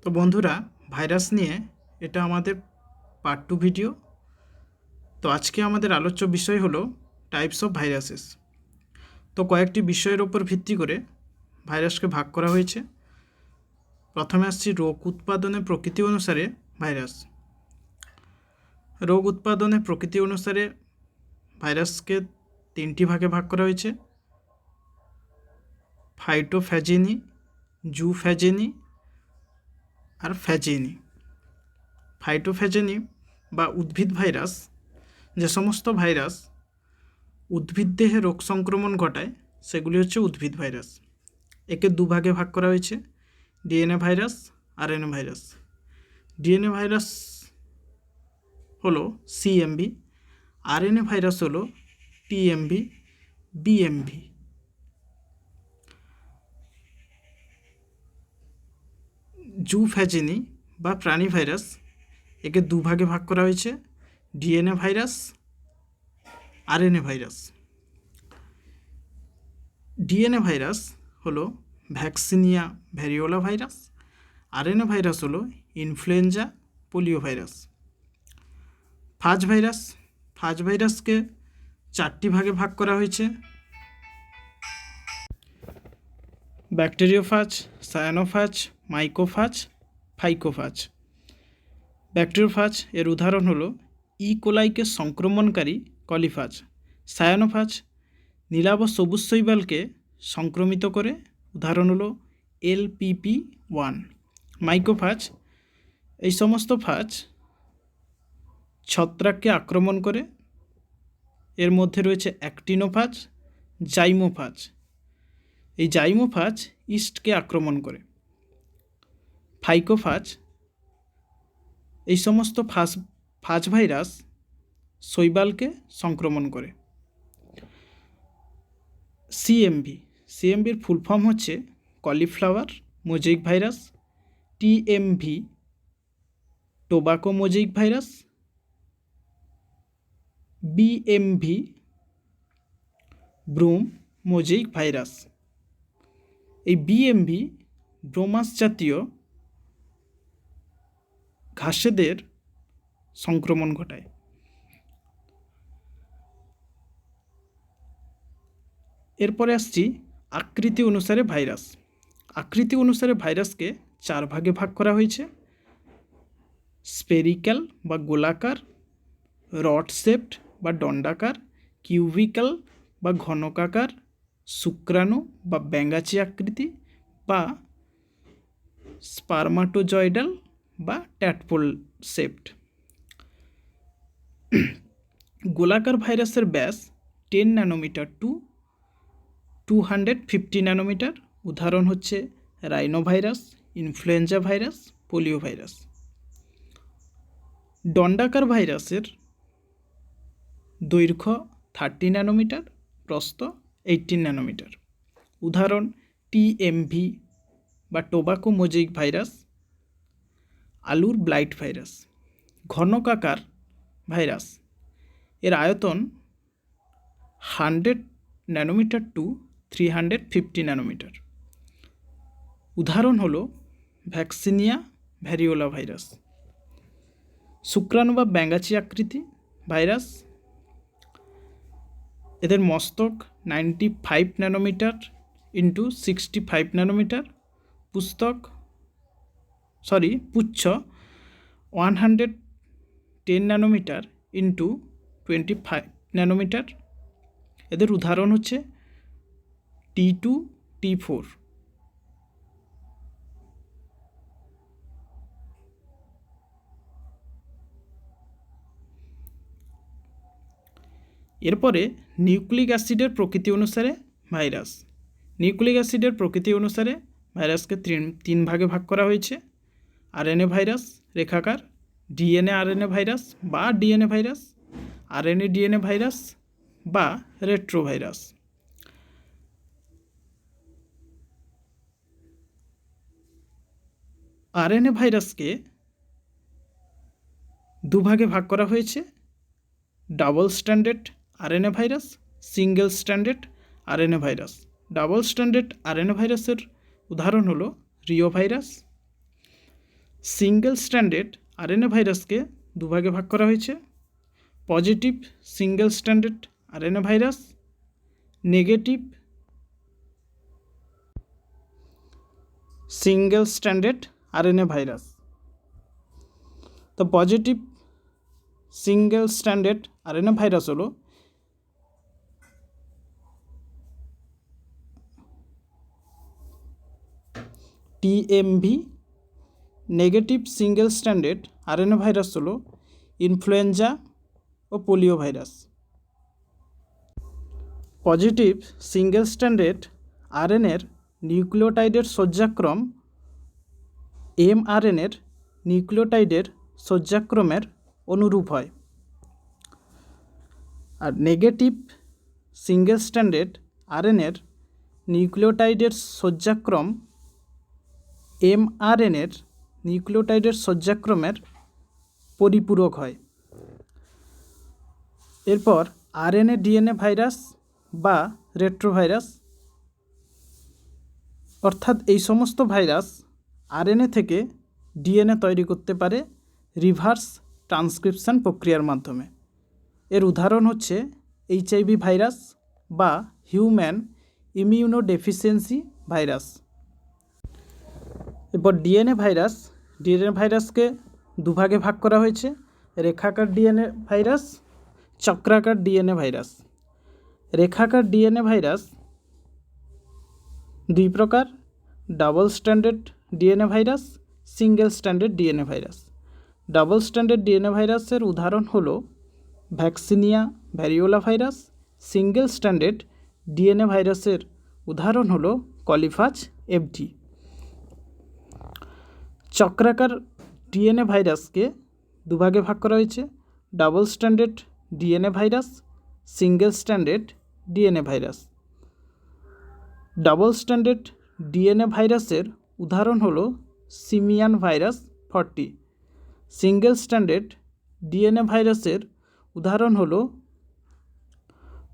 তো বন্ধুরা, ভাইরাস নিয়ে এটা আমাদের পার্ট 2 ভিডিও। তো আজকে আমাদের আলোচ্য বিষয় হলো টাইপস অফ ভাইরাসেস। তো কয়েকটি বিষয়ের ওপর ভিত্তি করে ভাইরাসকে ভাগ করা হয়েছে। প্রথমে আসছি রোগ উৎপাদনের প্রকৃতি অনুসারে ভাইরাস। রোগ উৎপাদনের প্রকৃতি অনুসারে ভাইরাসকে 3টি ভাগে ভাগ করা হয়েছে: ফাইটোফ্যাজিনি, জুফ্যাজিনি আর ফ্যাজিনি। ফাইটোফ্যাজিনি বা উদ্ভিদ ভাইরাস, যে সমস্ত ভাইরাস উদ্ভিদ দেহে রোগ সংক্রমণ ঘটায় সেগুলি হচ্ছে উদ্ভিদ ভাইরাস। একে দুভাগে ভাগ করা হয়েছে: DNA virus, RNA virus. DNA virus হলো সিএমভি, আরএনএ ভাইরাস হলো টিএমভি, বিএমভি। জুফ্যাজিনি বা প্রাণী ভাইরাস, একে দুভাগে ভাগ করা হয়েছে: DNA virus, RNA virus. DNA virus হলো vaccinia variola virus, RNA virus হলো influenza polio virus. Phage virus, phage ভাইরাসকে 4টি ভাগে ভাগ করা হয়েছে: ব্যাকটেরিওফাজ, সায়ানোফাজ, মাইকোফাজ, ফাইকোফাজ। ব্যাকটেরিওফাজ এর উদাহরণ হলো ইকোলাইকে সংক্রমণকারী কলিফাজ। সায়ানোফাজ নীলাভ সবুজ শৈবালকে সংক্রমিত করে, উদাহরণ হলো LPP1। মাইকোফাজ, এই সমস্ত ফাজ ছত্রাককে আক্রমণ করে। এর মধ্যে রয়েছে অ্যাক্টিনোফাজ, জাইমোফাজ। এই জাইমোফাজ ইস্টকে আক্রমণ করে। ফাইকোফাজ, এই সমস্ত ফাজ ভাইরাস শৈবালকে সংক্রমণ করে। সিএমভি, সিএমভির ফুল ফর্ম হচ্ছে cauliflower mosaic virus. TMV tobacco mosaic virus. BMV brome mosaic virus. এই বিএমভি ব্রোমাস জাতীয় ঘাসেদের সংক্রমণ ঘটায়। এরপরে আসছি আকৃতি অনুসারে ভাইরাস। আকৃতি অনুসারে ভাইরাসকে 4 ভাগে ভাগ করা হয়েছে: স্পেরিক্যাল বা গোলাকার, রড শেপড বা দণ্ডাকার, কিউবিক্যাল বা ঘনকাকার, শুক্রাণু বা ব্যাঙাচি আকৃতি বা স্পারমাটোজয়েডাল বা ট্যাডপোল শেপড। গোলাকার ভাইরাসের ব্যাস 10 ন্যানোমিটার টু 250 ন্যানোমিটার। উদাহরণ হচ্ছে rhinovirus, influenza virus, polio virus. দণ্ডাকার ভাইরাসের দৈর্ঘ্য 30 ন্যানোমিটার, প্রস্থ 18 ন্যানোমিটার। উদাহরণ টিএমভি বা টোবাকো মোজাইক ভাইরাস, আলুর ব্লাইট ভাইরাস। ঘনকাকার ভাইরাস, এর আয়তন 100 ন্যানোমিটার টু 350 ন্যানোমিটার। উদাহরণ হলো ভ্যাকসিনিয়া ভ্যারিওলা ভাইরাস। শুক্রাণু বা ব্যাঙাচি আকৃতি ভাইরাস, এদের মস্তক 95 ন্যানোমিটার ইন্টু 65 ন্যানোমিটার। পুচ্ছ 110 ন্যানোমিটার ইন্টু 25 ন্যানোমিটার। এদের উদাহরণ হচ্ছে T2, T4। এরপরে নিউক্লিক অ্যাসিডের প্রকৃতি অনুসারে ভাইরাস। নিউক্লিক অ্যাসিডের প্রকৃতি অনুসারে ভাইরাসকে 3 ভাগে ভাগ করা হয়েছে: আরএনএ ভাইরাস রেখাকার, ডিএনএ আরএনএ ভাইরাস বা DNA virus, RNA DNA virus বা রেট্রোভাইরাস। আরএনএ ভাইরাসকে 2 ভাগে ভাগ করা হয়েছে: double standard RNA virus, single standard RNA virus. Double standard RNA ভাইরাসের উদাহরণ হলো reovirus. Single standard RNA ভাইরাসকে দুভাগে ভাগ করা হয়েছে, positive single standard RNA virus, negative single standard RNA virus. তো positive single standard RNA virus হলো TMV, negative single standard RNA virus হলো ইনফ্লুয়েঞ্জা ও polio virus. Positive single standard আরএনএর নিউক্লিওটাইডের সজ্জাক্রম এমআরএনএর নিউক্লিওটাইডের সজ্জাক্রমের অনুরূপ হয়, আর নেগেটিভ সিঙ্গেল স্ট্যান্ডার্ড আরএনএর নিউক্লিওটাইডের সজ্জাক্রম এমআরএনএর নিউক্লিওটাইডের সজ্জাক্রমের পরিপূরক হয়। এরপর আরএনএ ডিএনএ ভাইরাস বা রেট্রোভাইরাস, অর্থাৎ এই সমস্ত ভাইরাস আরএনএ থেকে ডিএনএ তৈরি করতে পারে রিভার্স ট্রান্সক্রিপশন প্রক্রিয়ার মাধ্যমে। এর উদাহরণ হচ্ছে এইচআইভি ভাইরাস বা হিউম্যান ইমিউনোডেফিসিয়েন্সি ভাইরাস। এরপর ডিএনএ ভাইরাসকে দুভাগে ভাগ করা হয়েছে, রেখাকার ডিএনএ ভাইরাস, চক্রাকার ডিএনএ ভাইরাস। রেখাকার ডিএনএ ভাইরাস দুই প্রকার, double standard DNA virus, single standard DNA virus. Double standard DNA ভাইরাসের উদাহরণ হলো vaccinia variola virus. Single standard DNA ভাইরাসের উদাহরণ হলো কলিফাজ এফডি। চক্রাকার ডিএনএ ভাইরাসকে দুভাগে ভাগ করা হয়েছে, double standard DNA virus, single standard DNA virus. Double standard DNA ভাইরাসের উদাহরণ হলো simian virus 40। Single standard DNA ভাইরাসের উদাহরণ হলো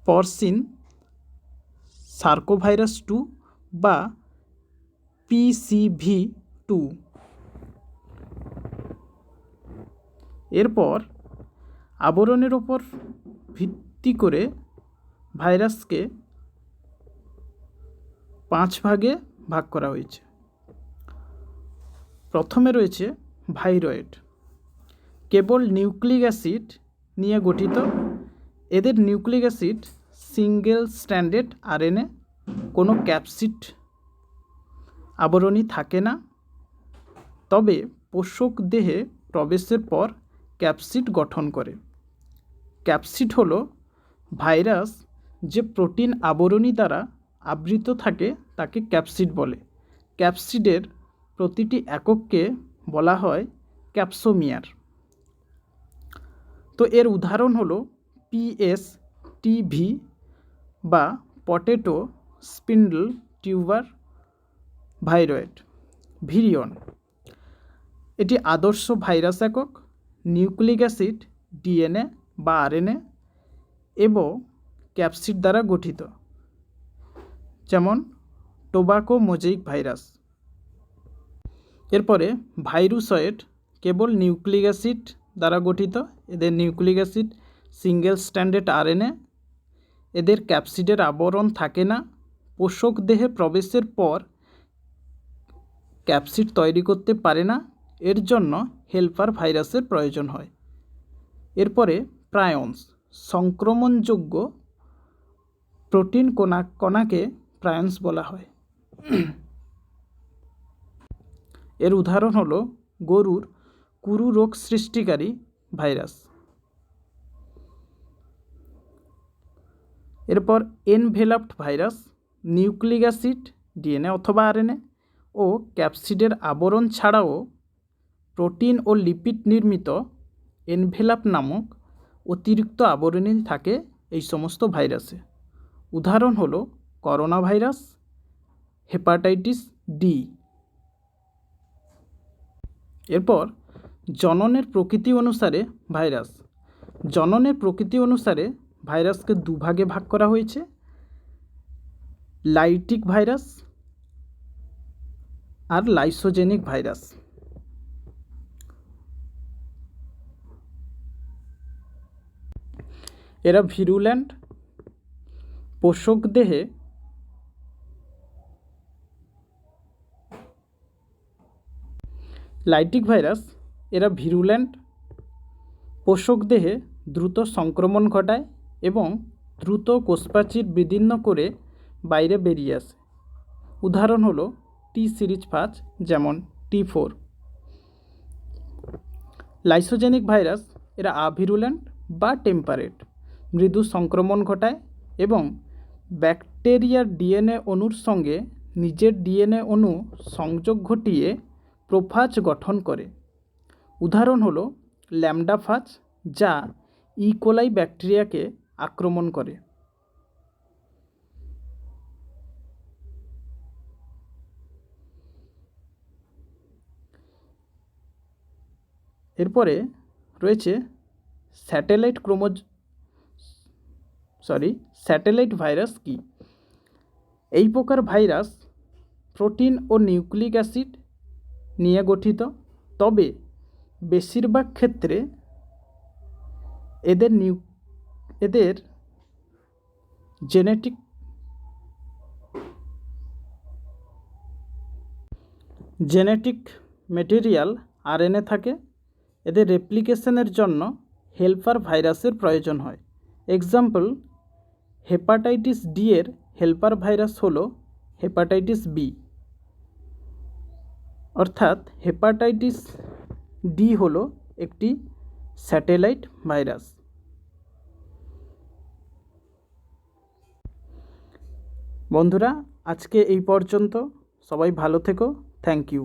পরসিন সার্কোভাইরাস 2 বা PCV2। এরপর আবরণের ওপর ভিত্তি করে ভাইরাসকে 5 ভাগে ভাগ করা হয়েছে। প্রথমে রয়েছে ভাইরয়েড, কেবল নিউক্লিক অ্যাসিড নিয়ে গঠিত। এদের nucleic acid single standard RNA, কোনো ক্যাপসিড আবরণী থাকে না, তবে পোষক দেহে প্রবেশের পর ক্যাপসিড গঠন করে। ক্যাপসিড হলো ভাইরাস যে প্রোটিন আবরণী দ্বারা আবৃত থাকে তাকে ক্যাপসিড বলে। ক্যাপসিডের প্রতিটি একককে বলা হয় ক্যাপসোমিয়ার। তো এর উদাহরণ হলো PSTV বা potato spindle tuber viroid. Virion, এটি আদর্শ ভাইরাস একক, নিউক্লিক অ্যাসিড ডিএনএ বা আরএনএ এবং ক্যাপসিড দ্বারা গঠিত, যেমন টোবাকো মোজাইক ভাইরাস। এরপরে ভাইরুসয়েড, কেবল নিউক্লিক অ্যাসিড দ্বারা গঠিত। এদের nucleic acid single standard RNA, এদের ক্যাপসিডের আবরণ থাকে না, পোষক দেহে প্রবেশের পর ক্যাপসিড তৈরি করতে পারে না, এর জন্য হেল্পার ভাইরাসের প্রয়োজন হয়। এরপরে প্রায়ন্স, সংক্রমণযোগ্য প্রোটিন কণাকে প্রায়ন্স বলা হয়। এর উদাহরণ হলো গরুর কুরু রোগ সৃষ্টিকারী ভাইরাস। এরপর এনভেলাপড ভাইরাস, নিউক্লিক অ্যাসিড ডিএনএ অথবা আরএনএ ও ক্যাপসিডের আবরণ ছাড়াও প্রোটিন ও লিপিড নির্মিত এনভেলাপ নামক অতিরিক্ত আবরণী থাকে এই সমস্ত ভাইরাসে। উদাহরণ হলো করোনা ভাইরাস, হেপাটাইটিস ডি। এরপর জননের প্রকৃতি অনুসারে ভাইরাস। জননের প্রকৃতি অনুসারে ভাইরাসকে দুভাগে ভাগ করা হয়েছে, লাইটিক ভাইরাস আর লাইসোজেনিক ভাইরাস। এরা ভিরুল্যান্ট, পোষক দেহে লাইটিক ভাইরাস, এরা ভিরুল্যান্ট, পোষক দেহে দ্রুত সংক্রমণ ঘটায় এবং দ্রুত কোষপ্রাচীর বিদীর্ণ করে বাইরে বেরিয়ে আসে। উদাহরণ হলো টি সিরিজ ফাজ, যেমন T4। লাইসোজেনিক ভাইরাস, এরা আভিরুল্যান্ট বা টেম্পারেট, মৃদু সংক্রমণ ঘটায় এবং ব্যাকটেরিয়ার ডিএনএ অণুর সঙ্গে নিজের ডিএনএ অণু সংযোগ ঘটিয়ে প্রোফাজ গঠন করে। উদাহরণ হলো ল্যামডা ফাজ, যা ইকোলাই ব্যাকটেরিয়াকে আক্রমণ করে। এরপরে রয়েছে স্যাটেলাইট ভাইরাস কি? এই প্রকার ভাইরাস প্রোটিন ও নিউক্লিক অ্যাসিড নিয়ে গঠিত, তবে বেশিরভাগ ক্ষেত্রে এদের জেনেটিক মেটেরিয়াল আরএনএ থাকে। এদের রেপ্লিকেশনের জন্য হেল্পার ভাইরাসের প্রয়োজন হয়। এক্সাম্পল, হেপাটাইটিস ডি এর হেল্পার ভাইরাস হলো হেপাটাইটিস বি। অর্থাৎ হেপাটাইটিস ডি হলো একটি স্যাটেলাইট ভাইরাস। বন্ধুরা, আজকে এই পর্যন্ত। সবাই ভালো থেকো। Thank you.